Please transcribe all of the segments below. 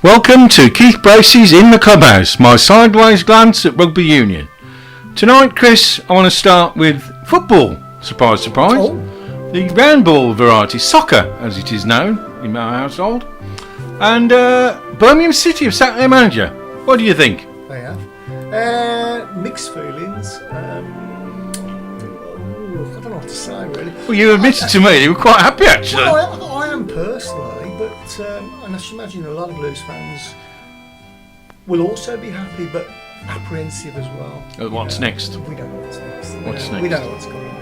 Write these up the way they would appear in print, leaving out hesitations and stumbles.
Welcome to Keith Bracey's In the Clubhouse, my sideways glance at rugby union. Tonight, Chris, I want to start with football. Surprise, surprise. Oh. The round ball variety, soccer as it is known in my household. And Birmingham City have sacked their manager. What do you think? They have. Mixed feelings. I don't know what to say, really. Well, you admitted to me you were quite happy, actually. Well, I am personally, but and I should imagine a lot of Blues fans will also be happy, but apprehensive as well. What's next? We don't know what's next. Next? We don't know what's going on.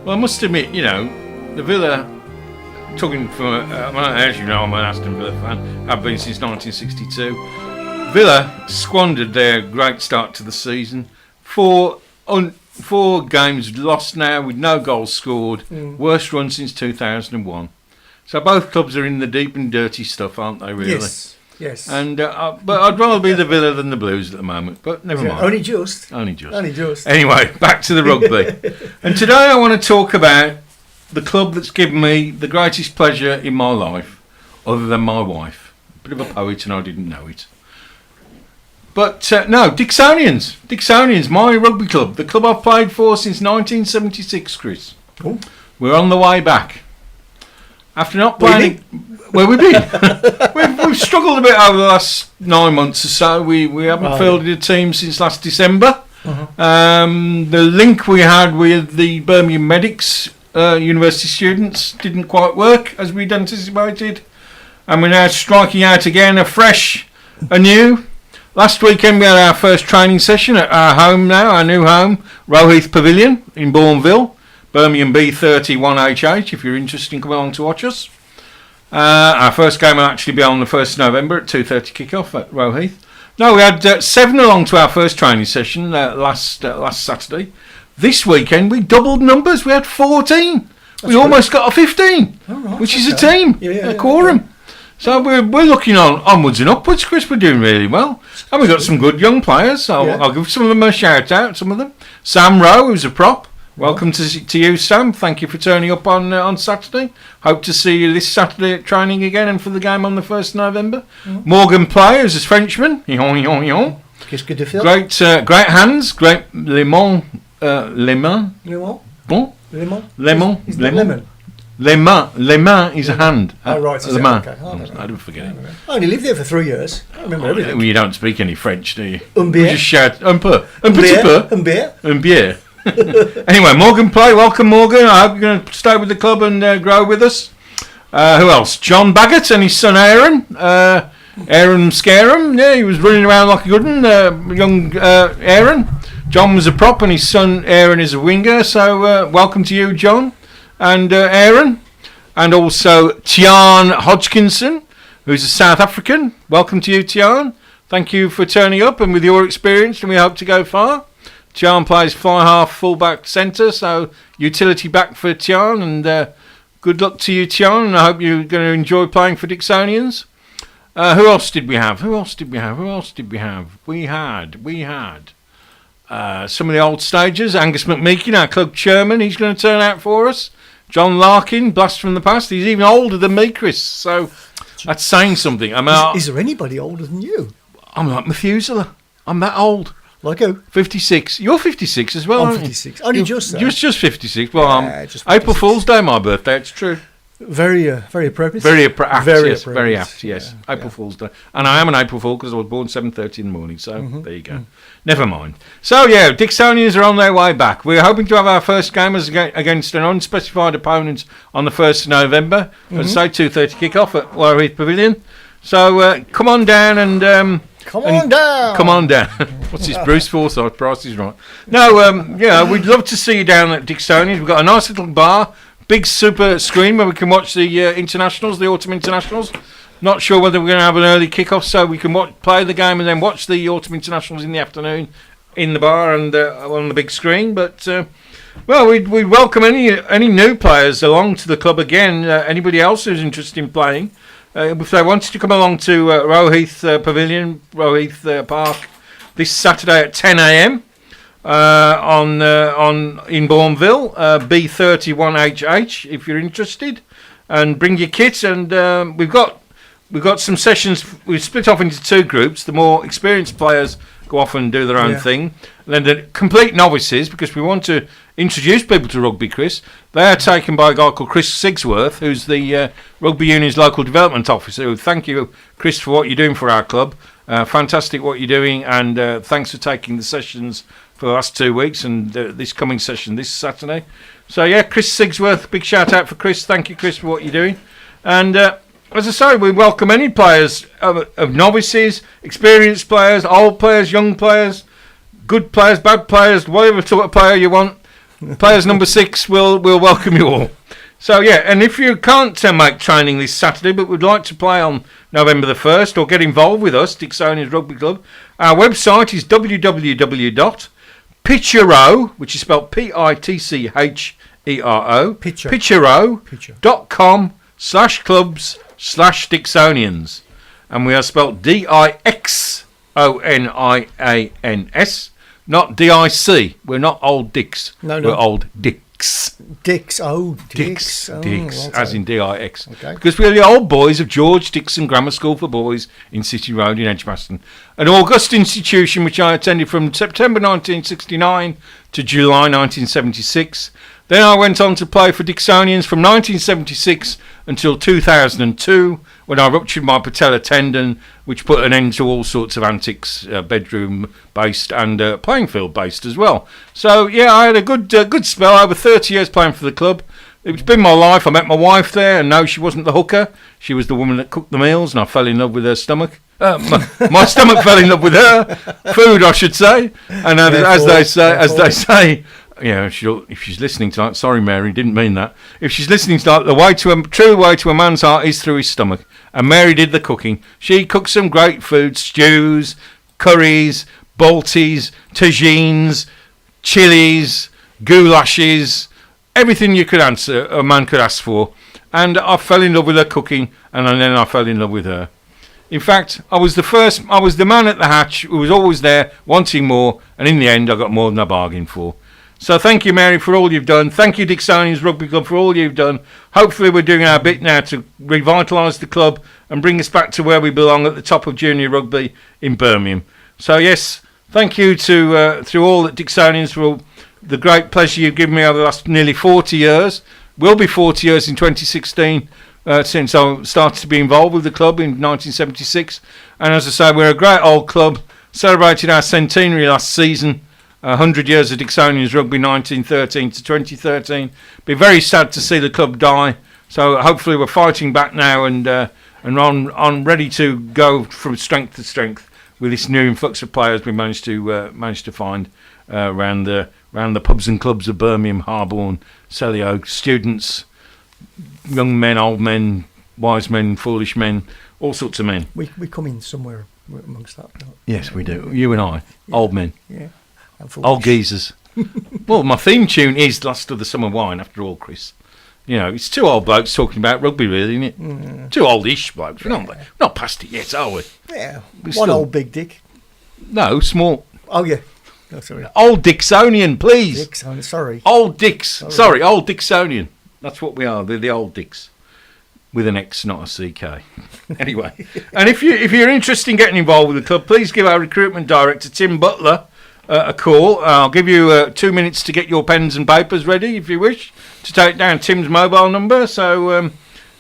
Well, I must admit, the Villa, talking from, as you know, I'm an Aston Villa fan, have been since 1962. Villa squandered their great start to the season. Four games lost now with no goals scored. Worst run since 2001. So both clubs are in the deep and dirty stuff, aren't they, really? Yes. And but I'd rather be the Villa than the Blues at the moment. But never mind. Only just. Anyway, back to the rugby. And today I want to talk about the club that's given me the greatest pleasure in my life, other than my wife. A bit of a poet and I didn't know it. But no, Dixonians. Dixonians, my rugby club. The club I've played for since 1976, Chris. Ooh. We're on the way back. After not playing... Where we've been. we've struggled a bit over the last 9 months or so. We haven't fielded a team since last December. The link we had with the Birmingham Medics university students didn't quite work as we'd anticipated. And we're now striking out again afresh, anew. Last weekend we had our first training session at our home now, our new home, Roheath Pavilion in Bourneville. Birmingham B31HH, if you're interested in coming along to watch us. Our first game will actually be on the 1st of November at 2:30 kick-off at Roheath. No, we had 7 along to our first training session last Saturday. This weekend we doubled numbers. We had 14. We almost got a 15, which is a team, a quorum. Yeah. So we're looking onwards and upwards, Chris. We're doing really well. And we've got some good young players. I'll give some of them a shout out, some of them. Sam Rowe, who's a prop. Welcome to you, Sam. Thank you for turning up on Saturday. Hope to see you this Saturday at training again and for the game on the 1st of November. Morgan Play, who's a Frenchman. Qu'est-ce que tu fais? Great hands. Great lemon. Lemon? Bon? Lemon? Lemon. Lemon. Lemon is a hand. Oh, right. Le Mans. Okay. I don't forget it. I only lived there for 3 years. I remember everything. Well, you don't speak any French, do you? Bière. You just shout un peu. Un petit peu. Un bière. Un bière. Anyway, Morgan Play, welcome Morgan. I hope you're going to stay with the club and grow with us. Who else? John Baggett and his son Aaron. Aaron Scareham, he was running around like a good one. Young Aaron. John was a prop and his son Aaron is a winger. So welcome to you, John and Aaron. And also Tian Hodgkinson, who's a South African. Welcome to you, Tian. Thank you for turning up and with your experience, and we hope to go far. Tian plays fly half, full back, centre, so utility back for Tian, and good luck to you, Tian, and I hope you're going to enjoy playing for Dixonians. Who else did we have? We had some of the old stagers. Angus McMeekin, our club chairman, he's going to turn out for us. John Larkin, blast from the past. He's even older than me, Chris, so that's saying something. Is there anybody older than you? I'm like Methuselah. I'm that old. Like who? 56. You're 56 as well, I'm aren't 56. Only just so. Just 56. Well, April Fool's Day, my birthday. It's true. Very appropriate. Very apt. Yes. April Fool's Day, and I am an April Fool because I was born 7:30 in the morning. So there you go. Never mind. So yeah, Dixonians are on their way back. We're hoping to have our first game against an unspecified opponent on the 1st of November. Let's say 2:30 kick-off at Roheath Pavilion. So come on down and. Come on down. What's this, Bruce Forsyth? Price is right. No, we'd love to see you down at Dixonians. We've got a nice little bar, big super screen where we can watch the internationals, the autumn internationals. Not sure whether we're going to have an early kick-off so we can play the game and then watch the autumn internationals in the afternoon in the bar and on the big screen. But we'd welcome any new players along to the club again. Anybody else who's interested in playing. If they wanted to come along to Roheath Pavilion, Roheath Park, this Saturday at 10 a.m. in Bourneville, B31HH, if you're interested, and bring your kit. And we've got we've got some sessions. We've split off into two groups. The more experienced players go off and do their own thing. And then the complete novices, because we want to introduce people to rugby, Chris. They are taken by a guy called Chris Sigsworth, who's the Rugby Union's local development officer. Thank you, Chris, for what you're doing for our club. Fantastic what you're doing, and thanks for taking the sessions for the last 2 weeks and this coming session this Saturday. So, yeah, Chris Sigsworth, big shout out for Chris. Thank you, Chris, for what you're doing. And as I say, we welcome any players of novices, experienced players, old players, young players, good players, bad players, whatever sort of player you want. Players number 6 will welcome you all. So, yeah, and if you can't make training this Saturday but would like to play on November the 1st or get involved with us, Dixonians Rugby Club, our website is www.pitchero, which is spelled Pitchero, pitchero.com/clubs/Dixonians. And we are spelled Dixonians, not DIC. We're not old dicks. No. We're old dicks. Dix, Dix, okay. as in DIX. Okay. Because we're the old boys of George Dixon Grammar School for Boys in City Road in Edgbaston, an august institution which I attended from September 1969 to July 1976. Then I went on to play for Dixonians from 1976 until 2002, when I ruptured my patella tendon, which put an end to all sorts of antics, bedroom-based and playing field-based as well. So, yeah, I had a good spell, over 30 years playing for the club. It's been my life. I met my wife there, and no, she wasn't the hooker. She was the woman that cooked the meals, and I fell in love with her stomach. My stomach fell in love with her. Food, I should say. And as they say, yeah, if she's listening tonight, sorry Mary, didn't mean that. If she's listening tonight, the true way to a man's heart is through his stomach. And Mary did the cooking. She cooked some great food, stews, curries, balties, tagines, chilies, goulashes, everything a man could ask for. And I fell in love with her cooking, and then I fell in love with her. In fact, I was the man at the hatch who was always there, wanting more, and in the end I got more than I bargained for. So thank you, Mary, for all you've done. Thank you, Dixonians Rugby Club, for all you've done. Hopefully we're doing our bit now to revitalise the club and bring us back to where we belong at the top of junior rugby in Birmingham. So, yes, thank you to all the Dixonians for the great pleasure you've given me over the last nearly 40 years. Will be 40 years in 2016 since I started to be involved with the club in 1976. And as I say, we're a great old club. Celebrated our centenary last season. 100 years of Dixonians rugby, 1913 to 2013. Be very sad to see the club die. So hopefully we're fighting back now and on ready to go from strength to strength with this new influx of players we managed to find around the pubs and clubs of Birmingham, Harborne, Selly Oak, students, young men, old men, wise men, foolish men, all sorts of men. We come in somewhere amongst that. Yes, we do. You and I, old men. Yeah. Old geezers. Well, my theme tune is Last of the Summer Wine, after all, Chris. You know, it's two old blokes talking about rugby, really, isn't it? Mm. Two oldish blokes. We're not past it yet, are we? Yeah. One old big dick. No, small. Oh, yeah. Oh, sorry. Old Dixonian, please. Dixonian, sorry. Old Dicks. Sorry, old Dixonian. That's what we are. They're the old Dicks. With an X, not a CK. Anyway. And if you're interested in getting involved with the club, please give our recruitment director, Tim Butler, a call. I'll give you 2 minutes to get your pens and papers ready, if you wish, to take down Tim's mobile number. So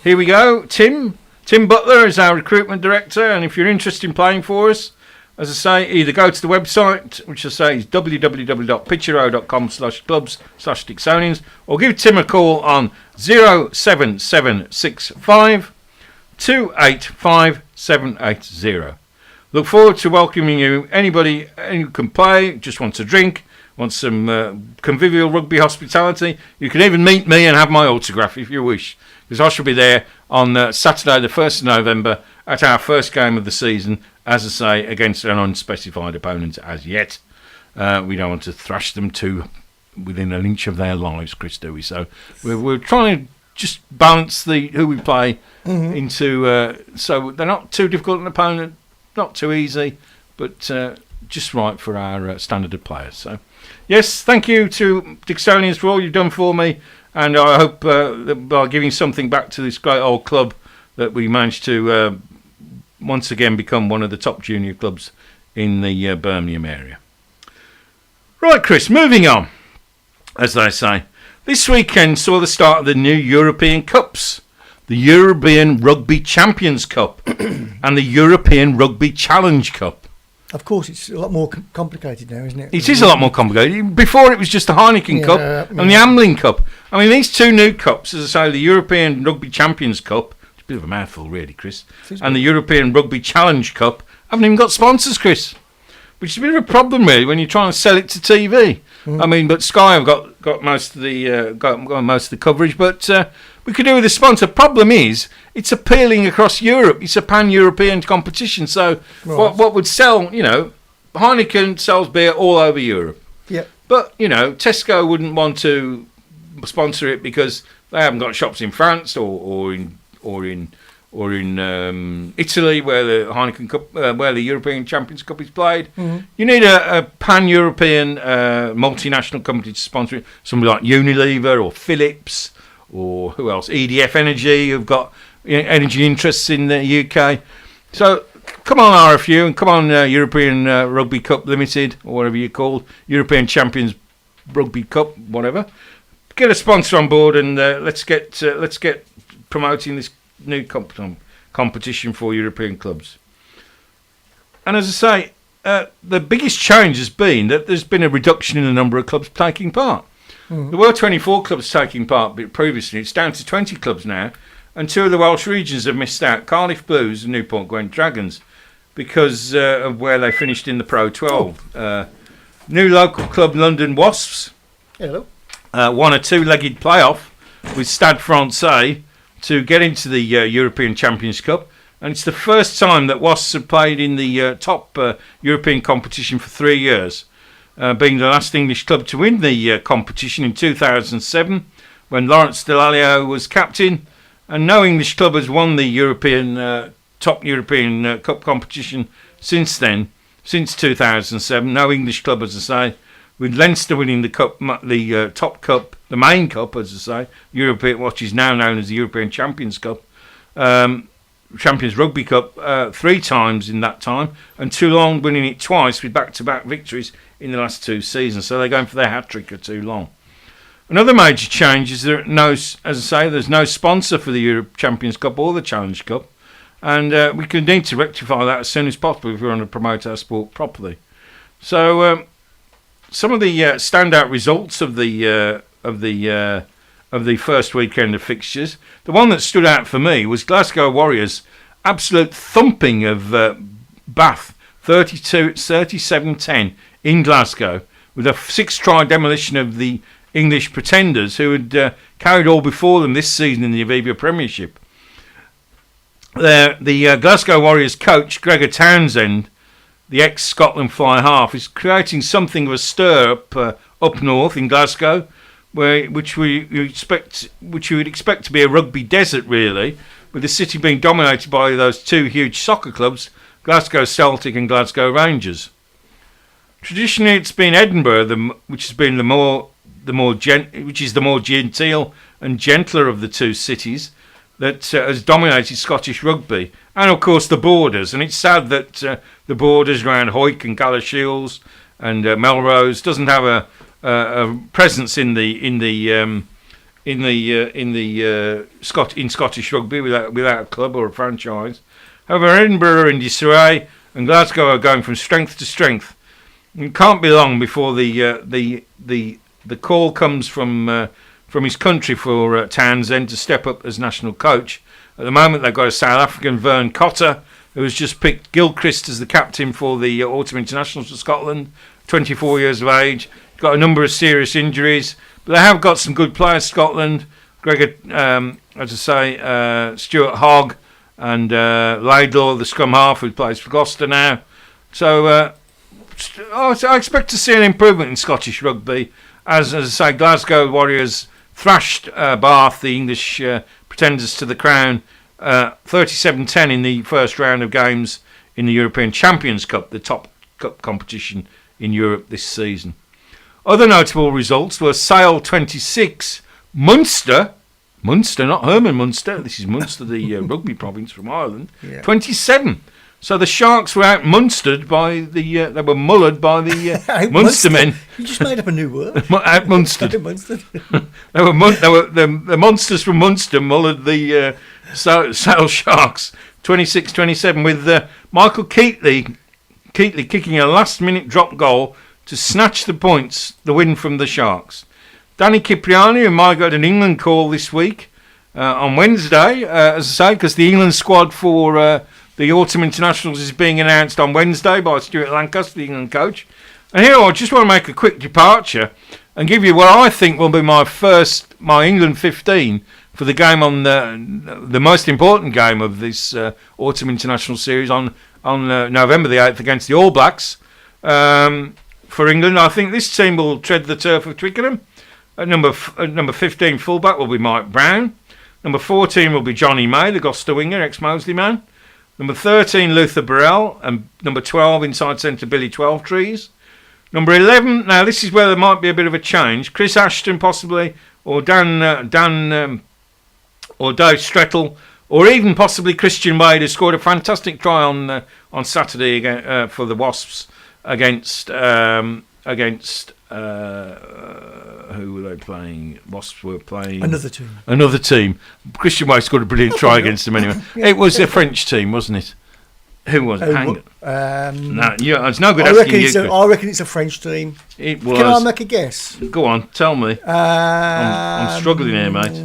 here we go. Tim Butler is our recruitment director, and if you're interested in playing for us, as I say, either go to the website, which I say is www.pitchero.com/clubs/Dixonians, or give Tim a call on 07765 285 780. Look forward to welcoming you. Anybody who can play, just wants a drink, wants some convivial rugby hospitality. You can even meet me and have my autograph if you wish, because I shall be there on Saturday the 1st of November at our first game of the season, as I say, against an unspecified opponent as yet. We don't want to thrash them too within an inch of their lives, Chris, do we? So we're trying to just balance who we play into, so they're not too difficult an opponent, not too easy, but just right for our standard of players. So, yes, thank you to Dixonians for all you've done for me, and I hope that by giving something back to this great old club that we managed to once again become one of the top junior clubs in the Birmingham area. Right, Chris, moving on, as they say. This weekend saw the start of the new European Cups, the European Rugby Champions Cup and the European Rugby Challenge Cup. Of course, it's a lot more complicated now, isn't it? It is a lot more complicated. Before, it was just the Heineken Cup and the Amlin Cup. I mean, these two new cups, as I say, the European Rugby Champions Cup, it's a bit of a mouthful, really, Chris, and the European Rugby Challenge Cup, haven't even got sponsors, Chris, which is a bit of a problem, really, when you're trying to sell it to TV. I mean, but Sky have got most of the got most of the coverage, but we could do with a sponsor. Problem is, it's appealing across Europe. It's a pan-European competition. So what would sell? You know, Heineken sells beer all over Europe. Yeah. But you know, Tesco wouldn't want to sponsor it because they haven't got shops in France or in Italy, where the Heineken Cup, where the European Champions Cup is played. You need a pan-European multinational company to sponsor it. Somebody like Unilever or Philips or who else? EDF Energy, who've got energy interests in the UK. So come on, RFU, and come on, European Rugby Cup Limited, or whatever you're called, European Champions Rugby Cup, whatever. Get a sponsor on board, and let's get promoting this new competition for European clubs. And as I say, the biggest change has been that there's been a reduction in the number of clubs taking part. There were 24 clubs taking part previously. It's down to 20 clubs now, and two of the Welsh regions have missed out, Cardiff Blues and Newport Gwent Dragons, because of where they finished in the Pro 12. New local club London Wasps won a two-legged playoff with Stade Francais to get into the European Champions Cup, and it's the first time that Wasps have played in the top European competition for 3 years, being the last English club to win the competition in 2007 when Lawrence Delalio was captain, and no English club has won the European top European Cup competition since then, since 2007. No English club, as I say, with Leinster winning the cup, the top cup, the main cup, as I say, European, what is now known as the European Champions Cup, Champions Rugby Cup, 3 times in that time, and Toulon winning it twice with back-to-back victories in the last 2 seasons. So they're going for their hat-trick at Toulon. Another major change is there as I say, there's no sponsor for the Europe Champions Cup or the Challenge Cup, and we could need to rectify that as soon as possible if we want to promote our sport properly. So some of the standout results of the first weekend of fixtures. The one that stood out for me was Glasgow Warriors' absolute thumping of Bath, 37-10 in Glasgow, with a 6-try demolition of the English Pretenders, who had carried all before them this season in the Aviva Premiership. The Glasgow Warriors coach, Gregor Townsend, the ex-Scotland fly half, is creating something of a stir up north in Glasgow, which we would expect to be a rugby desert, really, with the city being dominated by those 2 huge soccer clubs, Glasgow Celtic and Glasgow Rangers. Traditionally, it's been Edinburgh, which is the more genteel and gentler of the 2 cities, that has dominated Scottish rugby, and of course the Borders. And it's sad that the Borders around Hawick and Galashiels and Melrose doesn't have a presence in Scottish rugby without a club or a franchise. However, Edinburgh in disarray, and Glasgow are going from strength to strength. It can't be long before the call comes from his country for Townsend to step up as national coach. At the moment, they've got a South African, Vern Cotter, who has just picked Gilchrist as the captain for the Autumn Internationals for Scotland, 24 years of age. Got a number of serious injuries, but they have got some good players, Scotland. Gregor, as I say, Stuart Hogg and Laidlaw, the scrum half, who plays for Gloucester now. So I expect to see an improvement in Scottish rugby. As I say, Glasgow Warriors thrashed Bath, the English pretenders to the crown, 37-10 in the first round of games in the European Champions Cup, the top cup competition in Europe this season. Other notable results were Sale 26, Munster Munster, not Herman Munster. This is Munster, the rugby province from Ireland. Yeah. 27. So the Sharks were out Munstered by they were mullered by the Munster men. You just made up a new word. Out Munstered. Munstered. The monsters from Munster mullered the Sale Sharks 26-27 with Michael Keatley kicking a last-minute drop goal to snatch the win from the Sharks. Danny Cipriani, who might got an England call this week on Wednesday, as I say, because the England squad for the Autumn Internationals is being announced on Wednesday by Stuart Lancaster, the England coach. And here I just want to make a quick departure and give you what I think will be my England 15 for the game on the most important game of this Autumn International Series on November the 8th against the All Blacks. For England, I think this team will tread the turf of Twickenham. At number 15 fullback will be Mike Brown. Number 14 will be Johnny May, the Gloucester winger, ex-Moseley man. Number 13, Luther Burrell. And number 12, inside centre, Billy Twelvetrees. Number 11, now this is where there might be a bit of a change. Chris Ashton possibly, or Dan or Dave Strettle, or even possibly Christian Wade, who scored a fantastic try on Saturday again, for the Wasps against who were they playing? Wasps were playing another team. Christian Wade scored a brilliant try against them anyway. Yeah. It was a French team, wasn't it? Who was it? Hang on. No, it's no good asking you. I reckon it's a French team. It was. Can I make a guess? Go on, tell me. I'm struggling here, mate.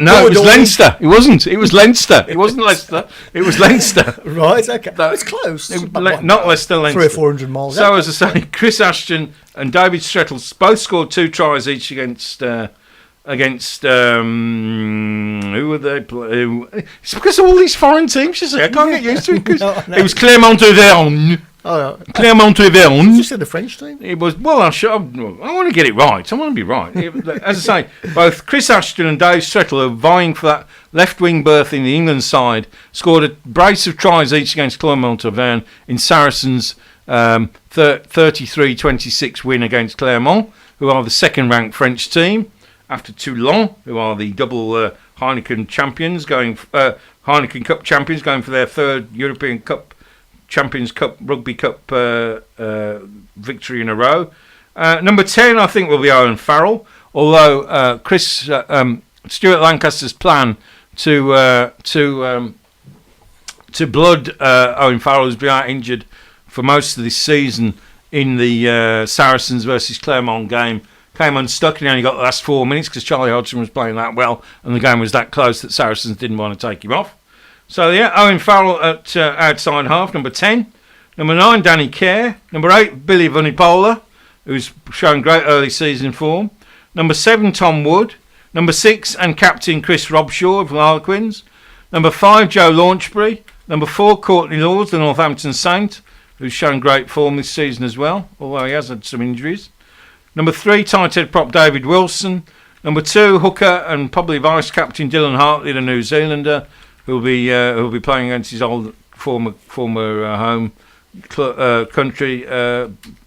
No, it was Leinster. It wasn't. It was Leinster. It wasn't Leicester. It was Leinster. Right, okay. It's close. Not Leicester, Leinster. 300 or 400 miles. So, as I say, Chris Ashton and David Strettle both scored 2 tries each against who were they? It's because of all these foreign teams, you see. I can't get used to it. No. It was Clermont-Auvergne. Oh, no. Clermont-Auvergne. You said the French team? It was, well, I want to get it right. I want to be right. As I say, both Chris Ashton and Dave Strettle are vying for that left-wing berth in the England side, scored a brace of tries each against Clermont-Auvergne in Saracens' 33-26 win against Clermont, who are the second-ranked French team, after Toulon, who are the double Heineken champions, Heineken Cup champions, going for their third European Cup Champions Cup Rugby Cup victory in a row. Number 10, I think, will be Owen Farrell. Although Stuart Lancaster's plan to blood Owen Farrell, who's been out injured for most of this season in the Saracens versus Clermont game, came unstuck and he only got the last 4 minutes because Charlie Hodgson was playing that well and the game was that close that Saracens didn't want to take him off. So, yeah, Owen Farrell at outside half, number 10. Number 9, Danny Kerr. Number 8, Billy Vunipola, who's shown great early season form. Number 7, Tom Wood. Number 6, and captain Chris Robshaw of the Harlequins. Number 5, Joe Launchbury. Number 4, Courtney Laws, the Northampton Saint, who's shown great form this season as well, although he has had some injuries. Number 3, tight head prop David Wilson. Number 2, hooker and probably vice captain Dylan Hartley, the New Zealander, who'll be playing against his old former home country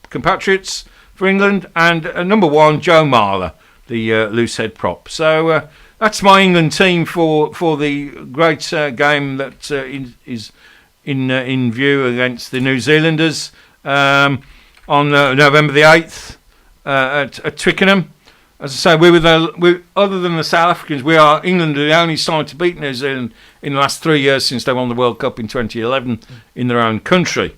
compatriots for England, and number 1, Joe Marler, the loose head prop. So that's my England team for the great game that is in view against the New Zealanders on November the 8th at Twickenham. As I say, other than the South Africans, England are the only side to beat New Zealand in the last 3 years since they won the World Cup in 2011 in their own country.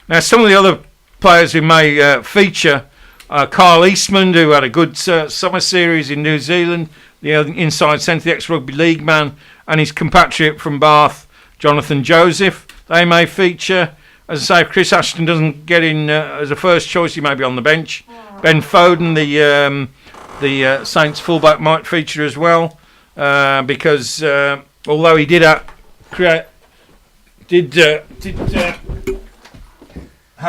Now, some of the other players who may feature are Carl Eastman, who had a good summer series in New Zealand, the inside centre, the ex-rugby league man, and his compatriot from Bath, Jonathan Joseph. They may feature. As I say, if Chris Ashton doesn't get in as a first choice, he may be on the bench. Ben Foden, the Saints fullback, might feature as well because although he did have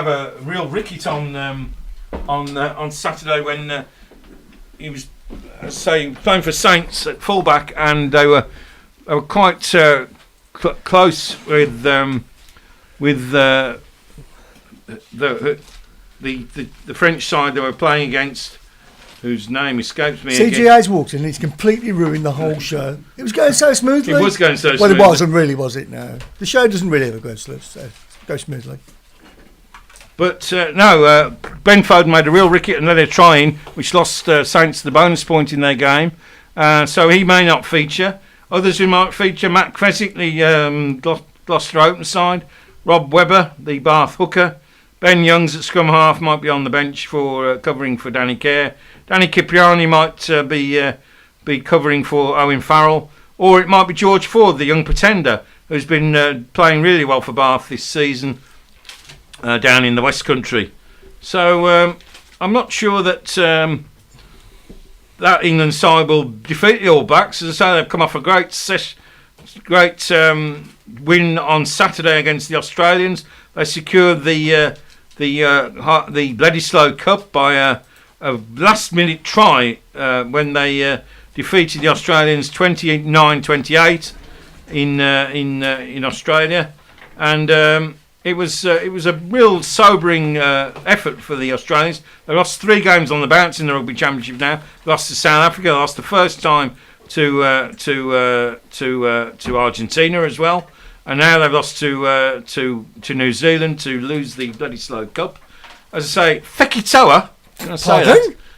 a real ricket on Saturday when he was playing for Saints at fullback, and they were quite close with the French side they were playing against, whose name escapes me CGA's walked in and he's completely ruined the whole show. It was going so smoothly. It was going so smoothly. Well, it wasn't really, was it? No. The show doesn't really ever go smoothly. But no, Ben Foden made a real ricket and let a try in, which lost Saints the bonus point in their game. So he may not feature. Others who might feature: Matt Creswick, the Gloucester open side; Rob Webber, the Bath hooker; Ben Youngs at scrum half might be on the bench for covering for Danny Kerr. Danny Cipriani might be covering for Owen Farrell, or it might be George Ford, the young pretender, who's been playing really well for Bath this season down in the West Country. So I'm not sure that that England side will defeat the All Blacks. As I say, they've come off a great win on Saturday against the Australians. They secured the Bledisloe Cup by a last-minute try when they defeated the Australians 29-28 in Australia, and it was a real sobering effort for the Australians. They lost 3 games on the bounce in the Rugby Championship now. They lost to South Africa. They lost the first time to Argentina as well, and now they've lost to New Zealand to lose the Bledisloe Cup. As I say, Fekitoa,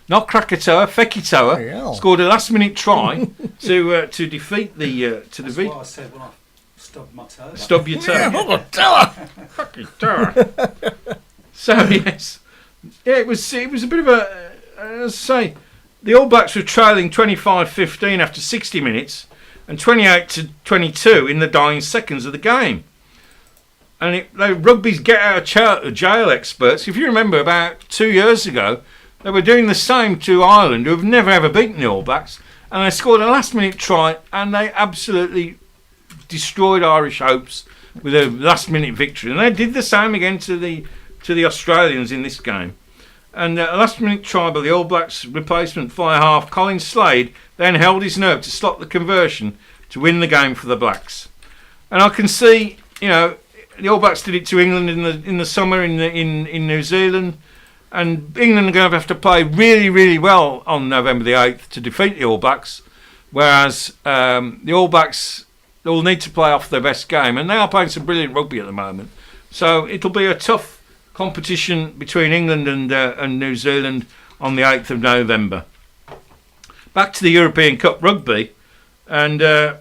not Krakatoa, Fekitoa scored a last-minute try to defeat the That's what I said when I stubbed my toe. Stub your toe. Fekitoa. So yes, it was a bit of a. As I say, the All Blacks were trailing 25-15 after 60 minutes, and 28-22 in the dying seconds of the game. And rugby's get out of jail experts. If you remember, about 2 years ago, they were doing the same to Ireland, who have never ever beaten the All Blacks, and they scored a last-minute try, and they absolutely destroyed Irish hopes with a last-minute victory. And they did the same again to the Australians in this game. And a last-minute try by the All Blacks replacement fly half Colin Slade then held his nerve to stop the conversion to win the game for the Blacks. And I can see, the All Blacks did it to England in the summer in New Zealand, and England are going to have to play really, really well on November the 8th to defeat the All Blacks, whereas the All Blacks will need to play off their best game, and they are playing some brilliant rugby at the moment. So it'll be a tough competition between England and New Zealand on the 8th of November. Back to the European Cup rugby, and I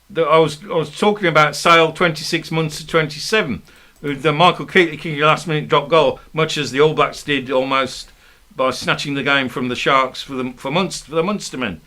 was talking about Sale 26 months to 27, with Michael Keatley kicking a last-minute drop goal, much as the All Blacks did almost by snatching the game from the Sharks for the Munstermen.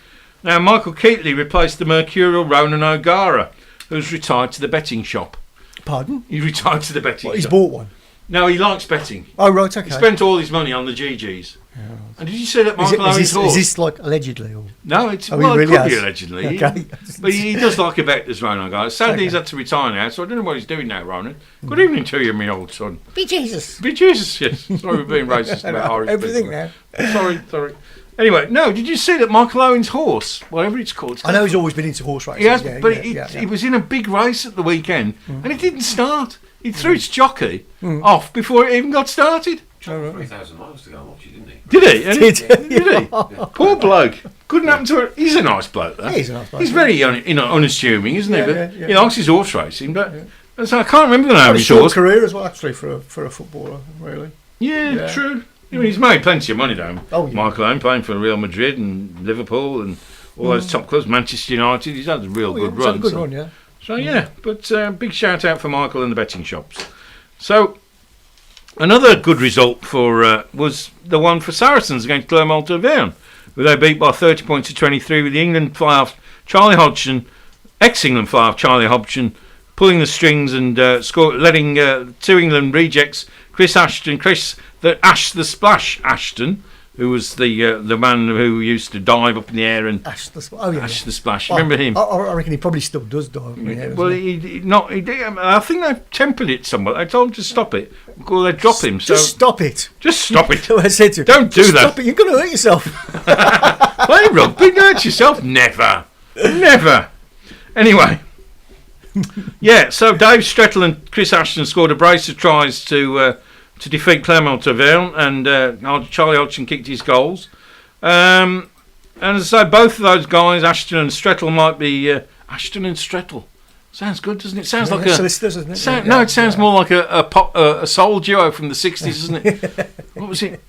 Now, Michael Keatley replaced the mercurial Ronan O'Gara, who's retired to the betting shop. Pardon? He retired to the betting shop. He's bought one? No, he likes betting. Oh, right, okay. He spent all his money on the GGs. Yeah. And did you say that Michael Owen's horse? Is this like allegedly? Or? No, it really could be allegedly. Okay. But he does like a bet, this Ronan guy. Sadly, he's had to retire now, so I don't know what he's doing now, Ronan. Good evening to you, my old son. Be Jesus. Be Jesus, yes. Sorry for being racist about Irish everything people. now. Sorry. Anyway, no, did you see that Michael Owen's horse, whatever it's called? I know he's always been into horse racing. He has, but he was in a big race at the weekend, and it didn't start. He threw its jockey off before it even got started. 3,000 miles to go and watch it, didn't he? Did he? Did he? Poor bloke. Couldn't happen to her. He's a nice bloke, though. He's a nice bloke. He's very unassuming, isn't he? But he likes his horse racing. But yeah. So I can't remember the name of his short horse. career as well, actually, for a footballer, really. Yeah, true. I mean, he's made plenty of money, though. Oh, yeah. Michael Owen playing for Real Madrid and Liverpool and all those top clubs, Manchester United. He's had a real good run. Good run, yeah. So yeah, but big shout out for Michael and the betting shops. So another good result for was the one for Saracens against Clermont-Auvergne, where they beat by 30 points to 23 with the England fly-off Charlie Hodgson, ex-England fly-off Charlie Hodgson, pulling the strings and letting 2 England rejects, Chris the Splash Ashton, who was the man who used to dive up in the air and Ash the Splash. Remember him? I reckon he probably still does dive up in the air. Well, I think they've tempered it somewhat. They told him to stop it. Or they drop him. So just stop it. Just stop it. I said to him, don't do that. Stop it. You're going to hurt yourself. Play rugby, hurt yourself? Never. Anyway. Yeah, so Dave Strettle and Chris Ashton scored a brace of tries to defeat Clermont-Auvergne, and Charlie Hodgson kicked his goals. And as I say, both of those guys, Ashton and Strettle, might be Ashton and Strettle. Sounds good, doesn't it? Sounds like a solicitors, isn't it? no. It sounds more like a soul duo from the '60s, doesn't it? What was it?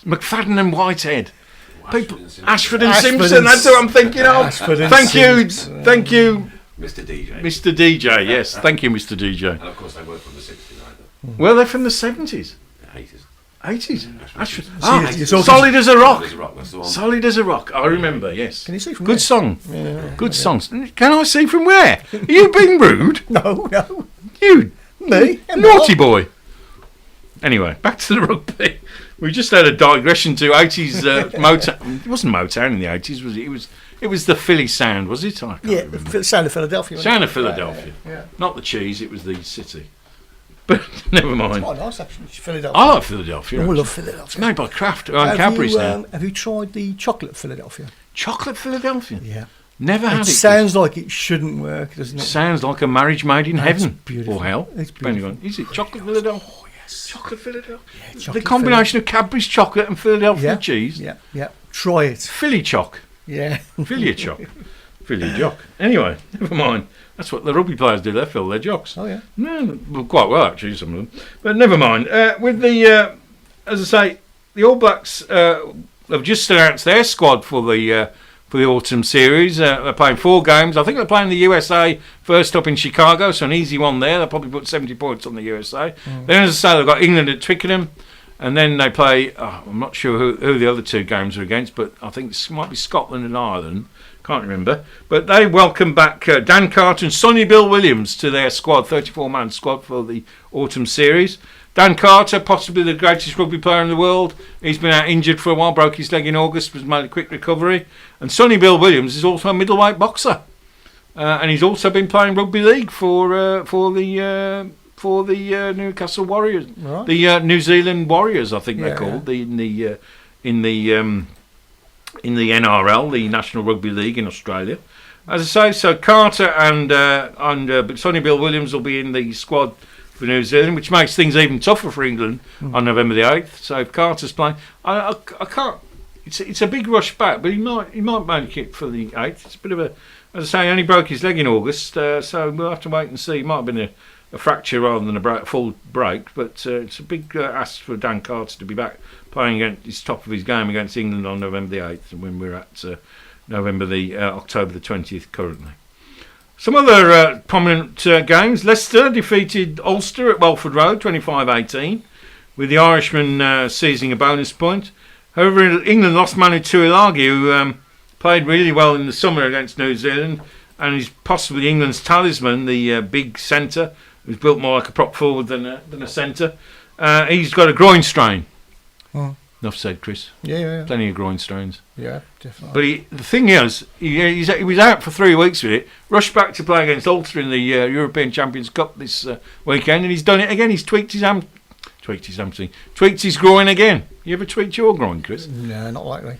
McFadden and Whitehead. Ashford and Simpson. That's what I'm thinking of. Thank you, Mr. DJ. Mr. DJ. Yes, thank you, Mr. DJ. And of course, they weren't from the 60s either. Well, they're from the '70s, 80s. '80s. Ashford. you're Solid as a rock. There's a rock, that's the one. Solid as a rock. I remember. Yes. Can you see from Good there? song. Yeah. Good songs. Can I see from where? Are you being rude? No. You Me? naughty boy. Anyway, back to the rugby. We just had a digression to 80s Motown. It wasn't Motown in the 80s, was it? It was the Philly sound, was it? I can't remember. The sound of Philadelphia. wasn't Sound it? of Philadelphia. Yeah. Not the cheese, it was the city. But never mind. Quite nice, actually. Philadelphia. I like Philadelphia. I love It's Philadelphia. made by Kraft. And Cadbury's now. Have you tried the chocolate Philadelphia? Chocolate Philadelphia? Yeah. Never had It it. sounds like it shouldn't work, doesn't it? Sounds like a marriage made in heaven. beautiful. Or hell. It's Depending beautiful. on. Is it chocolate Philadelphia? Oh, yes. Chocolate Philadelphia? Yeah, The chocolate combination of Cadbury's chocolate and Philadelphia Yeah. cheese. Yeah. Try it. Philly choc. Yeah. Philly choc. Philly jock. Anyway, never mind. That's what the rugby players do. They fill their jocks. Oh, yeah. No, well, quite well actually, some of them. But never mind. With the, as I say, the All Blacks have just announced their squad for the autumn series. They're playing 4 games. I think they're playing the USA first up in Chicago, so an easy one there. They'll probably put 70 points on the USA. Then, as I say, they've got England at Twickenham, and then they play. I'm not sure who the other 2 games are against, but I think it might be Scotland and Ireland. Can't remember. But they welcome back Dan Carter and Sonny Bill Williams to their squad, 34-man squad for the autumn series. Dan Carter, possibly the greatest rugby player in the world. He's been out injured for a while, broke his leg in August, was made a quick recovery. And Sonny Bill Williams is also a middleweight boxer. And he's also been playing rugby league for the Newcastle Warriors. Right. The New Zealand Warriors, I think they're Yeah, called. In the NRL, the National Rugby League in Australia. As I say, so Carter and Sonny Bill Williams will be in the squad for New Zealand, which makes things even tougher for England on November the 8th. So if Carter's playing, I can't. It's a big rush back, but he might make it for the 8th. It's a bit of a, as I say, he only broke his leg in August, so we'll have to wait and see. It might have been a fracture rather than a full break, but it's a big ask for Dan Carter to be back playing against his top of his game against England on November the 8th, when we're at October the 20th currently. Some other prominent games. Leicester defeated Ulster at Welford Road 25-18, with the Irishman seizing a bonus point. However, England lost Manu Tuilagi, who played really well in the summer against New Zealand, and is possibly England's talisman, the big centre, who's built more like a prop forward than a centre. He's got a groin strain. Oh. Enough said, Chris. Yeah. Plenty of groin strains. Yeah, definitely. But the thing is, he was out for 3 weeks with it, rushed back to play against Ulster in the European Champions Cup this weekend, and he's done it again. He's tweaked his groin again. You ever tweaked your groin, Chris? No, not likely.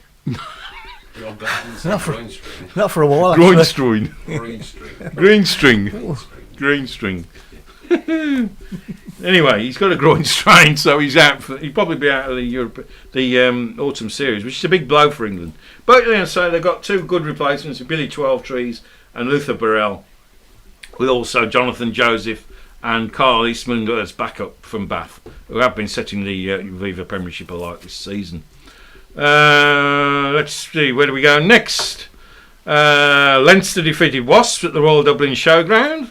Not for a while. Groin Actually. strain. Green string. Anyway, he's got a groin strain, so he's out. He'll probably be out of the autumn series, which is a big blow for England. But so they've got 2 good replacements: Billy Twelvetrees and Luther Burrell, with also Jonathan Joseph and Carl Eastman as backup from Bath, who have been setting the Viva Premiership alight this season. Let's see, where do we go next? Leinster defeated Wasps at the Royal Dublin Showground.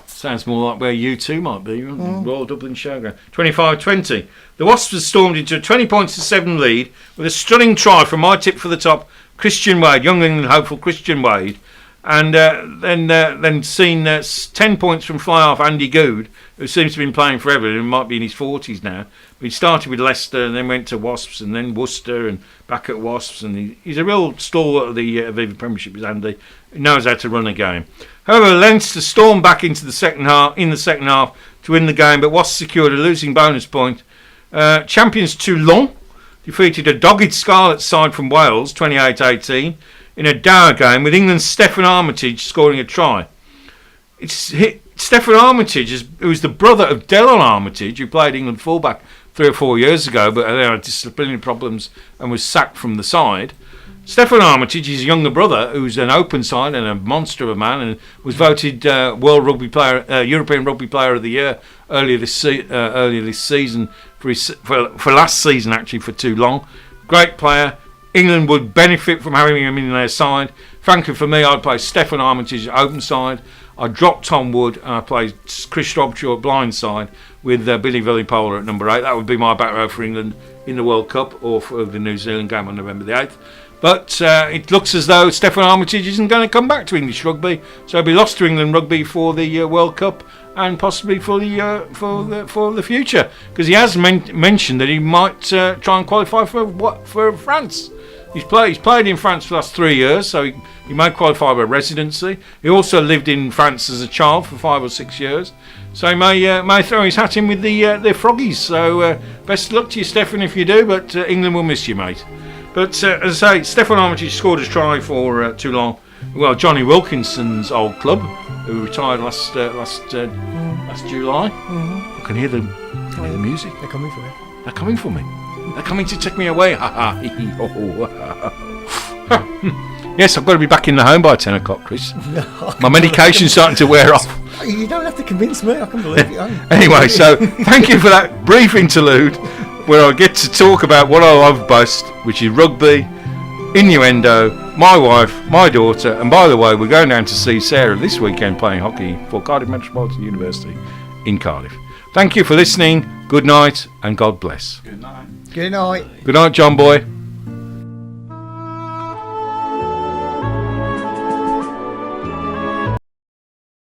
Sounds more like where you two might be, Royal Dublin Showground. 25-20. The Wasps have stormed into a 20-7 lead with a stunning try from my tip for the top, Christian Wade, young England hopeful Christian Wade, and then seen 10 points from fly-half Andy Goode, who seems to have been playing forever and might be in his 40s now. But he started with Leicester and then went to Wasps and then Worcester and back at Wasps, and he's a real stalwart of the Aviva Premiership, is Andy. He knows how to run a game. However, Leinster stormed back into the second half to win the game, but Wasps secured a losing bonus point. Champions Toulon defeated a dogged Scarlet side from Wales 28-18 in a dour game, with England's Stephen Armitage scoring a try. Stephen Armitage, who was the brother of Delon Armitage, who played England fullback 3 or 4 years ago, but had disciplinary problems and was sacked from the side. Stefan Armitage's younger brother, who's an open side and a monster of a man, and was voted World Rugby Player, European Rugby Player of the Year earlier this season for last season, actually, for too long. Great player. England would benefit from having him in their side. Frankly, for me, I'd play Stefan Armitage open side. I'd drop Tom Wood and I'd play Chris Stobshaw blind side with Billy Vunipola at number 8. That would be my back row for England in the World Cup or for the New Zealand game on November the 8th. But it looks as though Stefan Armitage isn't going to come back to English rugby, so he'll be lost to England rugby for the World Cup and possibly for the future, because he has mentioned that he might try and qualify for France. He's played in France for the last 3 years, so he may qualify for residency. He also lived in France as a child for 5 or 6 years, so he may throw his hat in with the Froggies. So best of luck to you, Stefan, if you do. But England will miss you, mate. But as I say, Stefan Armitage scored a try for Toulon. Well, Johnny Wilkinson's old club, who retired last July. I can hear the music. They're coming for you. They're coming for me. They're coming to take me away. Yes, I've got to be back in the home by 10 o'clock, Chris. No, my medication's starting to wear off. You don't have to convince me. I can believe you. Anyway, so thank you for that brief interlude where I get to talk about what I love best, which is rugby, innuendo, my wife, my daughter, and by the way, we're going down to see Sarah this weekend playing hockey for Cardiff Metropolitan University in Cardiff. Thank you for listening. Good night and God bless. Good night. Good night. Good night, John boy.